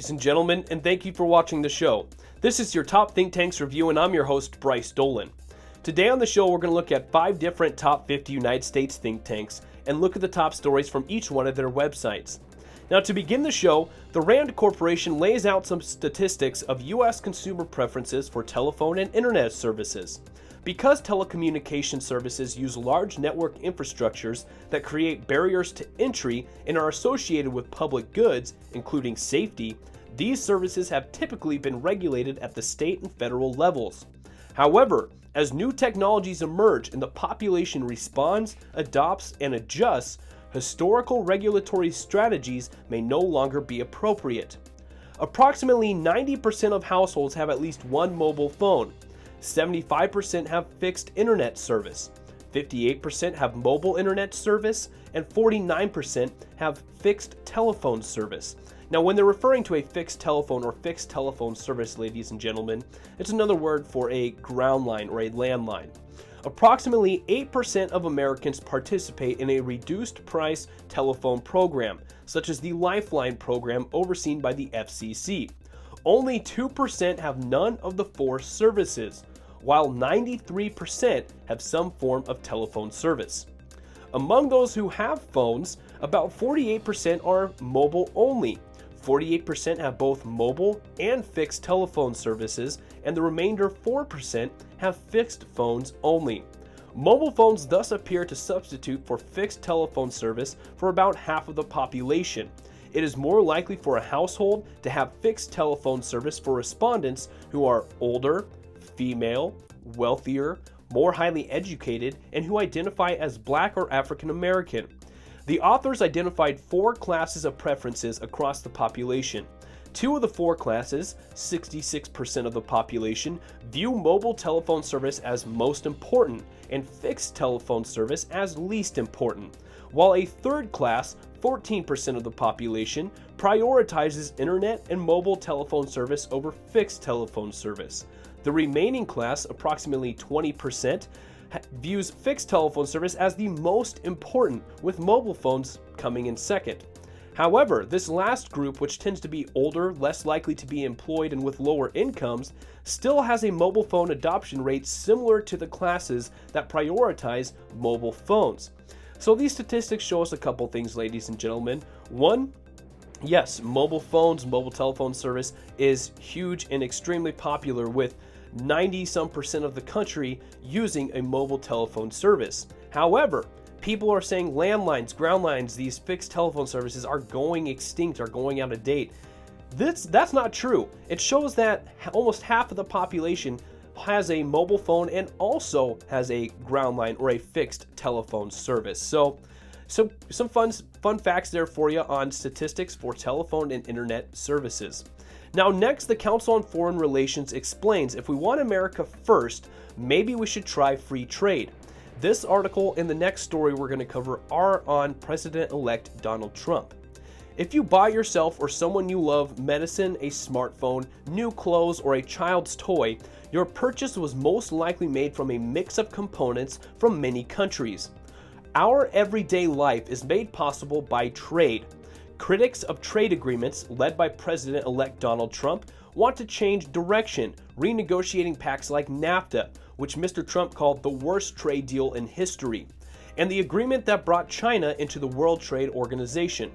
ladies and gentlemen, and thank you for watching the show. This is your Top Think Tanks review, and I'm your host, Bryce Dolan. Today on the show, we're going to look at 5 different top 50 United States think tanks and look at the top stories from each one of their websites. Now, to begin the show, the RAND Corporation lays out some statistics of U.S. consumer preferences for telephone and internet services. Because telecommunication services use large network infrastructures that create barriers to entry and are associated with public goods, including safety, these services have typically been regulated at the state and federal levels. However, as new technologies emerge and the population responds, adopts, and adjusts, historical regulatory strategies may no longer be appropriate. Approximately 90% of households have at least one mobile phone. 75% have fixed internet service, 58% have mobile internet service, and 49% have fixed telephone service. Now, when they're referring to a fixed telephone or fixed telephone service, ladies and gentlemen, it's another word for a ground line or a landline. Approximately 8% of Americans participate in a reduced price telephone program, such as the Lifeline program overseen by the FCC. Only 2% have none of the 4 services, while 93% have some form of telephone service. Among those who have phones, about 48% are mobile only. 48% have both mobile and fixed telephone services, and the remainder 4% have fixed phones only. Mobile phones thus appear to substitute for fixed telephone service for about half of the population. It is more likely for a household to have fixed telephone service for respondents who are older, female, wealthier, more highly educated, and who identify as Black or African American. The authors identified 4 classes of preferences across the population. 2 of the 4 classes, 66% of the population, view mobile telephone service as most important and fixed telephone service as least important, while a third class, 14% of the population, prioritizes internet and mobile telephone service over fixed telephone service. The remaining class, approximately 20%, views fixed telephone service as the most important, with mobile phones coming in second. However, this last group, which tends to be older, less likely to be employed, and with lower incomes, still has a mobile phone adoption rate similar to the classes that prioritize mobile phones. So these statistics show us a couple things, ladies and gentlemen. One, yes, mobile phones, mobile telephone service is huge and extremely popular, with 90-some% of the country using a mobile telephone service. However, people are saying landlines, ground lines, these fixed telephone services are going extinct, are going out of date. That's not true. It shows that almost half of the population has a mobile phone and also has a ground line or a fixed telephone service. So some fun facts there for you on statistics for telephone and internet services. Now, next, the Council on Foreign Relations explains if we want America first, maybe we should try free trade. This article and the next story we're going to cover are on President-elect Donald Trump. If you buy yourself or someone you love medicine, a smartphone, new clothes, or a child's toy, your purchase was most likely made from a mix of components from many countries. Our everyday life is made possible by trade. Critics of trade agreements, led by President-elect Donald Trump, want to change direction, renegotiating pacts like NAFTA, which Mr. Trump called the worst trade deal in history, and the agreement that brought China into the World Trade Organization.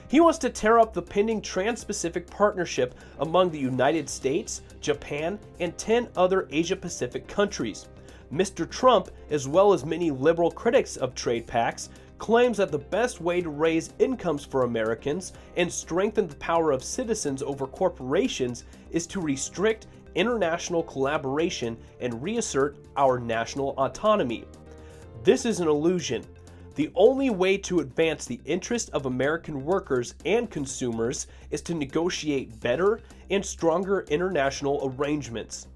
He wants to tear up the pending Trans-Pacific Partnership among the United States, Japan, and 10 other Asia-Pacific countries. Mr. Trump, as well as many liberal critics of trade pacts, claims that the best way to raise incomes for Americans and strengthen the power of citizens over corporations is to restrict international collaboration and reassert our national autonomy. This is an illusion. The only way to advance the interest of American workers and consumers is to negotiate better and stronger international arrangements.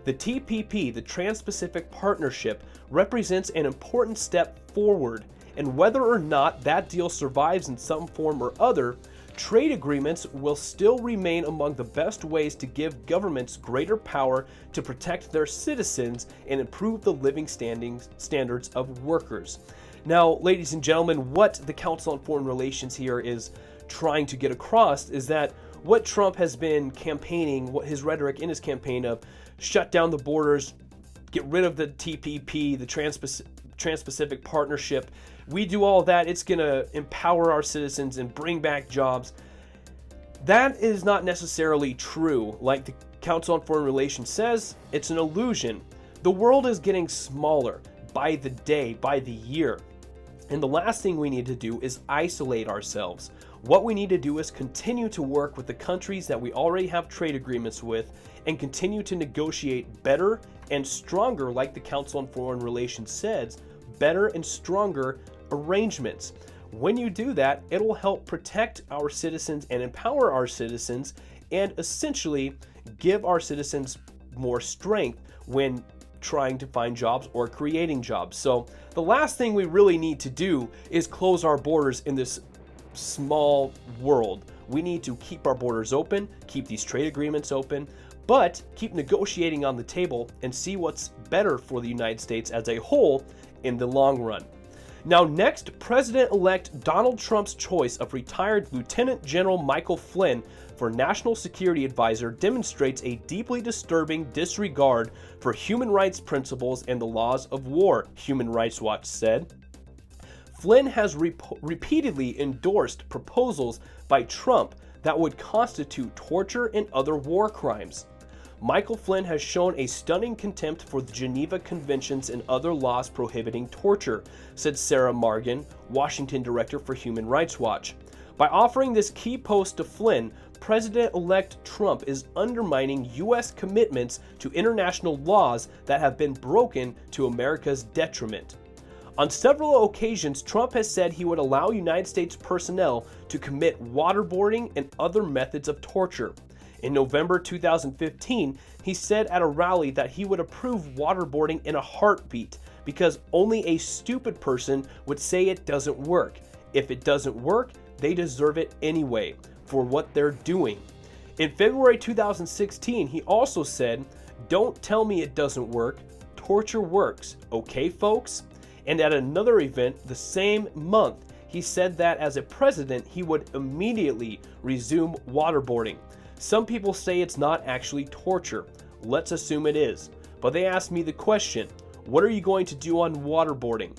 The TPP, the Trans-Pacific Partnership, represents an important step forward, and whether or not that deal survives in some form or other, trade agreements will still remain among the best ways to give governments greater power to protect their citizens and improve the living standards of workers. Now, ladies and gentlemen, what the Council on Foreign Relations here is trying to get across is that what Trump has been campaigning, what his rhetoric in his campaign of shut down the borders, get rid of the TPP, the Trans-Pacific Partnership. We do all that, it's going to empower our citizens and bring back jobs. That is not necessarily true. Like the Council on Foreign Relations says, it's an illusion. The world is getting smaller by the day, by the year. And the last thing we need to do is isolate ourselves. What we need to do is continue to work with the countries that we already have trade agreements with and continue to negotiate better and stronger, like the Council on Foreign Relations says, better and stronger arrangements. When you do that, it'll help protect our citizens and empower our citizens and essentially give our citizens more strength when trying to find jobs or creating jobs. So the last thing we really need to do is close our borders in this small world. We need to keep our borders open, keep these trade agreements open, but keep negotiating on the table and see what's better for the United States as a whole in the long run. Now next, President-elect Donald Trump's choice of retired Lieutenant General Michael Flynn for National Security Advisor demonstrates a deeply disturbing disregard for human rights principles and the laws of war, Human Rights Watch said. Flynn has repeatedly endorsed proposals by Trump that would constitute torture and other war crimes. Michael Flynn has shown a stunning contempt for the Geneva Conventions and other laws prohibiting torture, said Sarah Morgan, Washington Director for Human Rights Watch. By offering this key post to Flynn, President-elect Trump is undermining U.S. commitments to international laws that have been broken to America's detriment. On several occasions, Trump has said he would allow United States personnel to commit waterboarding and other methods of torture. In November 2015, he said at a rally that he would approve waterboarding in a heartbeat because only a stupid person would say it doesn't work. If it doesn't work, they deserve it anyway for what they're doing. In February 2016, he also said, "Don't tell me it doesn't work. Torture works. Okay, folks?" And at another event the same month, he said that as a president, he would immediately resume waterboarding. Some people say it's not actually torture. Let's assume it is. But they asked me the question, what are you going to do on waterboarding?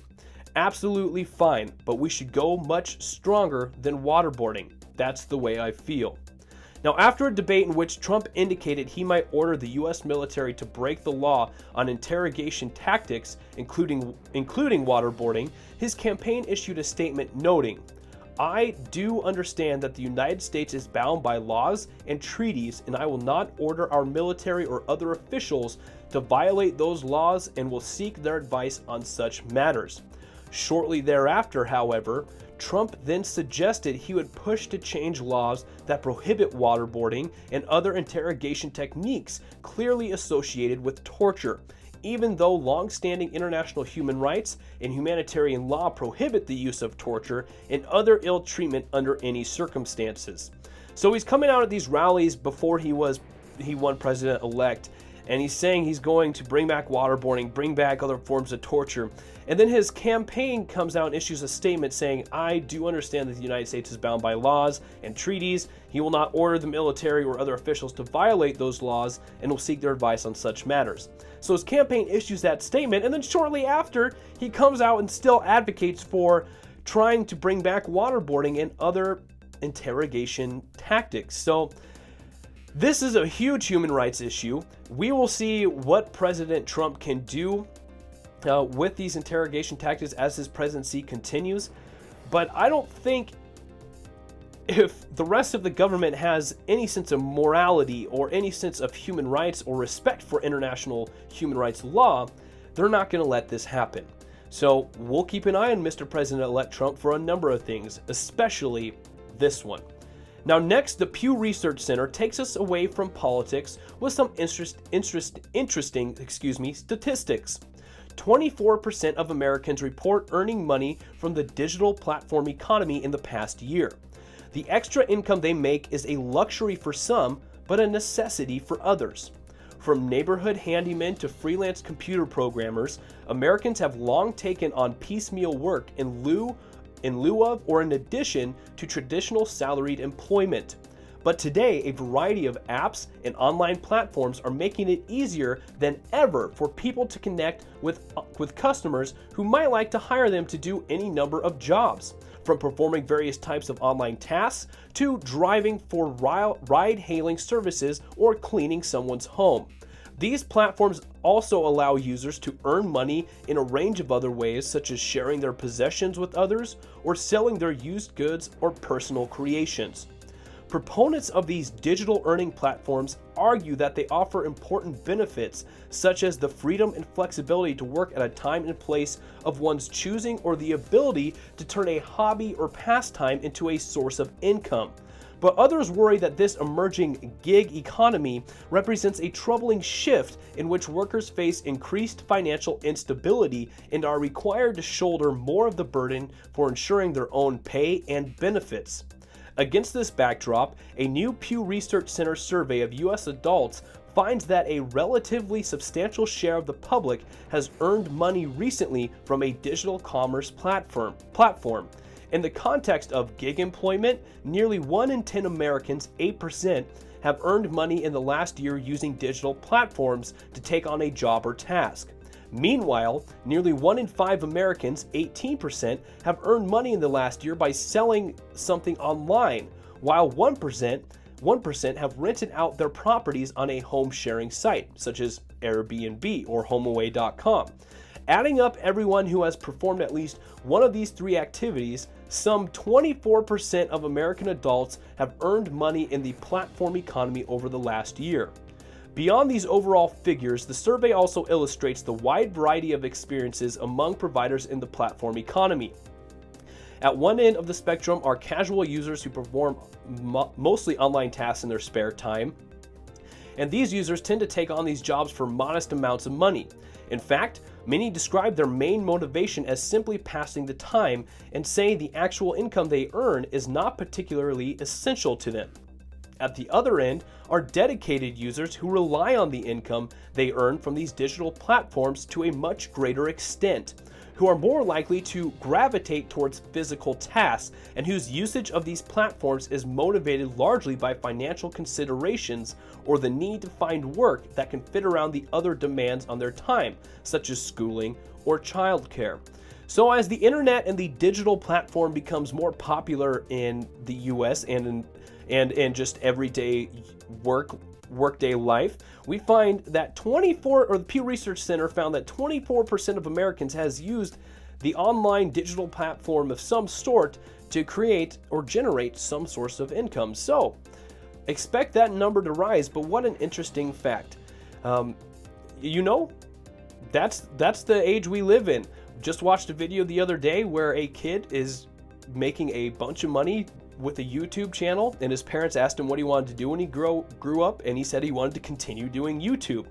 Absolutely fine, but we should go much stronger than waterboarding. That's the way I feel. Now, after a debate in which Trump indicated he might order the U.S. military to break the law on interrogation tactics, including waterboarding, his campaign issued a statement noting, "I do understand that the United States is bound by laws and treaties, and I will not order our military or other officials to violate those laws and will seek their advice on such matters." Shortly thereafter, however, Trump then suggested he would push to change laws that prohibit waterboarding and other interrogation techniques clearly associated with torture, even though long-standing international human rights and humanitarian law prohibit the use of torture and other ill treatment under any circumstances. So he's coming out at these rallies before he won president-elect, and he's saying he's going to bring back waterboarding, bring back other forms of torture. And then his campaign comes out and issues a statement saying, "I do understand that the United States is bound by laws and treaties. He will not order the military or other officials to violate those laws and will seek their advice on such matters." So his campaign issues that statement, and then shortly after, he comes out and still advocates for trying to bring back waterboarding and other interrogation tactics. So this is a huge human rights issue. We will see what President Trump can do with these interrogation tactics as his presidency continues. But I don't think if the rest of the government has any sense of morality or any sense of human rights or respect for international human rights law, they're not going to let this happen. So we'll keep an eye on Mr. President-elect Trump for a number of things, especially this one. Now next, the Pew Research Center takes us away from politics with some interesting statistics. 24% of Americans report earning money from the digital platform economy in the past year. The extra income they make is a luxury for some, but a necessity for others. From neighborhood handymen to freelance computer programmers, Americans have long taken on piecemeal work in lieu of or in addition to traditional salaried employment. But today, a variety of apps and online platforms are making it easier than ever for people to connect with customers who might like to hire them to do any number of jobs, from performing various types of online tasks to driving for ride-hailing services or cleaning someone's home. These platforms also allow users to earn money in a range of other ways, such as sharing their possessions with others or selling their used goods or personal creations. Proponents of these digital earning platforms argue that they offer important benefits, such as the freedom and flexibility to work at a time and place of one's choosing, or the ability to turn a hobby or pastime into a source of income. But others worry that this emerging gig economy represents a troubling shift in which workers face increased financial instability and are required to shoulder more of the burden for ensuring their own pay and benefits. Against this backdrop, a new Pew Research Center survey of U.S. adults finds that a relatively substantial share of the public has earned money recently from a digital commerce platform. In the context of gig employment, nearly 1 in 10 Americans, 8%, have earned money in the last year using digital platforms to take on a job or task. Meanwhile, nearly 1 in 5 Americans, 18%, have earned money in the last year by selling something online, while 1% have rented out their properties on a home sharing site, such as Airbnb or HomeAway.com. Adding up everyone who has performed at least one of these three activities, some 24% of American adults have earned money in the platform economy over the last year. Beyond these overall figures, the survey also illustrates the wide variety of experiences among providers in the platform economy. At one end of the spectrum are casual users who perform mostly online tasks in their spare time, and these users tend to take on these jobs for modest amounts of money. In fact, many describe their main motivation as simply passing the time and say the actual income they earn is not particularly essential to them. At the other end are dedicated users who rely on the income they earn from these digital platforms to a much greater extent, who are more likely to gravitate towards physical tasks and whose usage of these platforms is motivated largely by financial considerations or the need to find work that can fit around the other demands on their time, such as schooling or childcare. So as the internet and the digital platform becomes more popular in the US and in just everyday workday life, we find that the Pew Research Center found that 24% of Americans has used the online digital platform of some sort to create or generate some source of income. So expect that number to rise, but what an interesting fact. That's the age we live in. Just watched a video the other day where a kid is making a bunch of money with a YouTube channel, and his parents asked him what he wanted to do when he grew up, and he said he wanted to continue doing YouTube.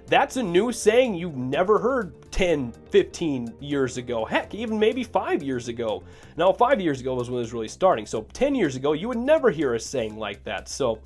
That's a new saying you never heard 10, 15 years ago. Heck, even maybe 5 years ago. Now, 5 years ago was when it was really starting. So 10 years ago, you would never hear a saying like that. So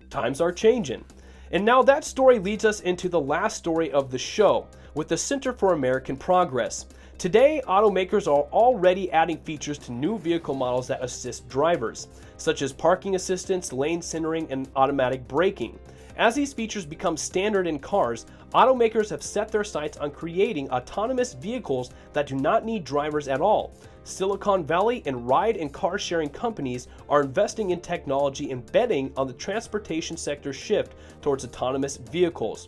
times are changing. And now that story leads us into the last story of the show with the Center for American Progress. Today, automakers are already adding features to new vehicle models that assist drivers, such as parking assistance, lane centering, and automatic braking. As these features become standard in cars, automakers have set their sights on creating autonomous vehicles that do not need drivers at all. Silicon Valley and ride and car sharing companies are investing in technology and betting on the transportation sector's shift towards autonomous vehicles.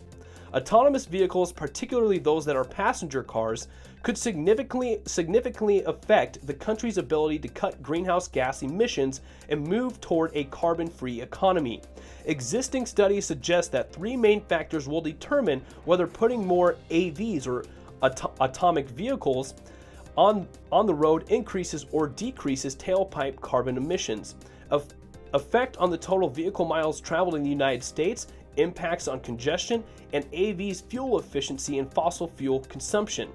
Autonomous vehicles, particularly those that are passenger cars, could significantly affect the country's ability to cut greenhouse gas emissions and move toward a carbon-free economy. Existing studies suggest that three main factors will determine whether putting more AVs or atomic vehicles on the road increases or decreases tailpipe carbon emissions. Effect on the total vehicle miles traveled in the United States, impacts on congestion, and AVs' fuel efficiency and fossil fuel consumption.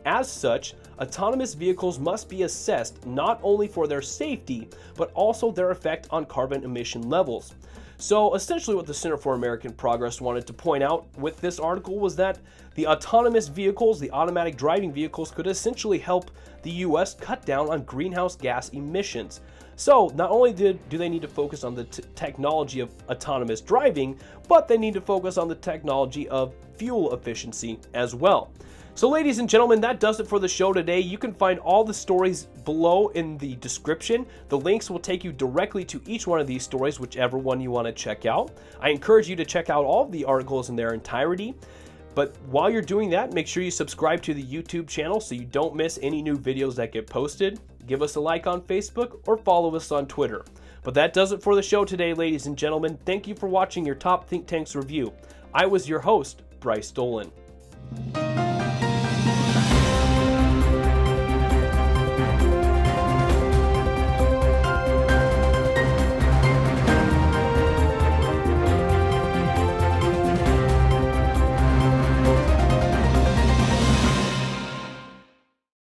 As such, autonomous vehicles must be assessed not only for their safety, but also their effect on carbon emission levels. So essentially what the Center for American Progress wanted to point out with this article was that the autonomous vehicles, the automatic driving vehicles, could essentially help the US cut down on greenhouse gas emissions. So not only do they need to focus on the technology of autonomous driving, but they need to focus on the technology of fuel efficiency as well. So ladies and gentlemen, that does it for the show today. You can find all the stories below in the description. The links will take you directly to each one of these stories, whichever one you want to check out. I encourage you to check out all of the articles in their entirety. But while you're doing that, make sure you subscribe to the YouTube channel so you don't miss any new videos that get posted. Give us a like on Facebook or follow us on Twitter. But that does it for the show today, ladies and gentlemen. Thank you for watching your Top Think Tanks review. I was your host, Bryce Dolan.